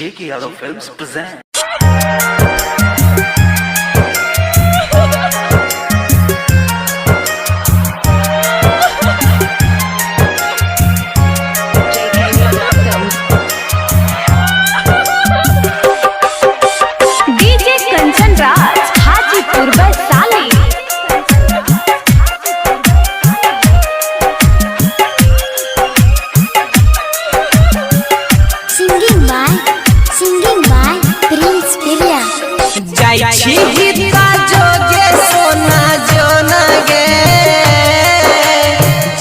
J.K. Yadav Films present. DJ Kanchan Raj Hajipur Vaishali. Singing by Prince Pirya. जाई छी गीता जोगे सोना जोना गे,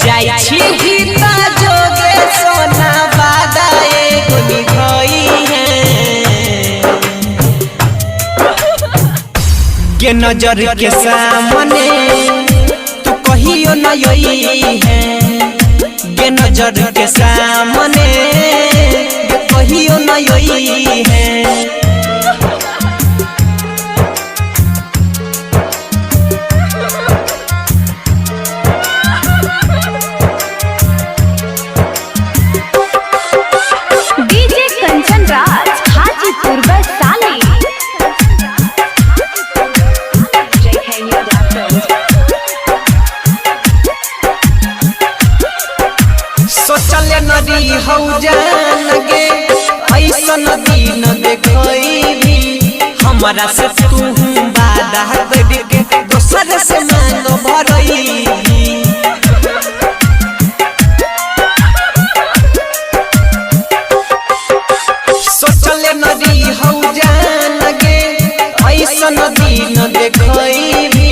जाई छी गीता जोगे सोना बादाए गोली भई है के नजर के सामने तू कहियो न यही है, के नजर के सामने कहियो न यही है। डीजे कंचन राज हाजीपुर वैशाली। सोचले नदी हौ जान गे ऐसा नदी न देखई भी, हमरा से तू वादा करके दोसर से मांग भरई भी। सोचले नदी हौ जान गे ऐसा नदी न देखई भी,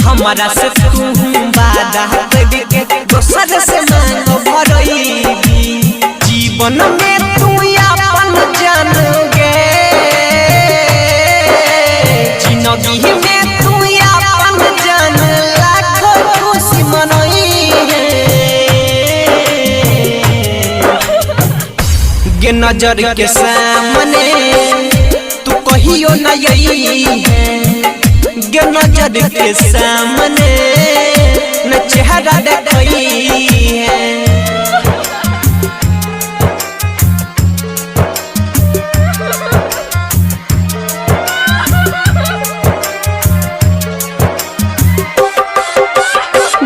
हमरा से तू वादा करके दोसर से मांग भरई भी। जीवन में तू अपन जान गे, जिंदगी में तू अपन जान लाखों खुशी मनई है गे नजर के सामने तू कहियो न यही है, गे नजर के सामने न चेहरा देखई है।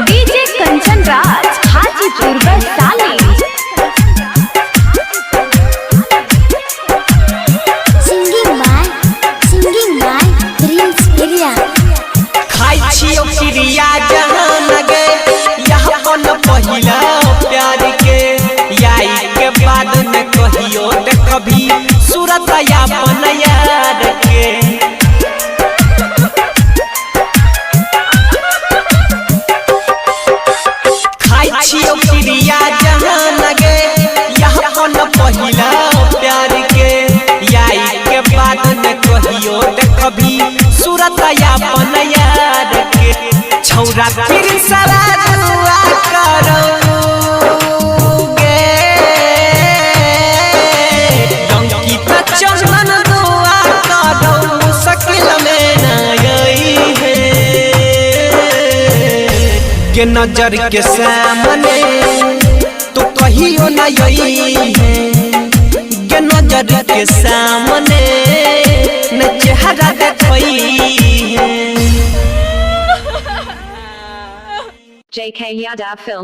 DJ Kanchan Raj Hajipur Vaishali. Singing by Prince Pirya. खाई छियो क्रिया जहान गे यहाँ कौन पहिला प्यार के, याई के बाद न कहियो दे कभी सूरत अपन यार के। खाई छियो क्रिया जहान गे यहाँ कौन पहिला प्यार के, याई के बाद न कहियो दे कभी सूरत अपन यार के। छौरा फिर सारा दुआ करोगे, डंकी पे चंदन दुआ करो मुश्किल में न यही है के नजर के सामने तो कहियो न यही है, के नजर के सामने न चेहरा देखई है। JK Yadav Film।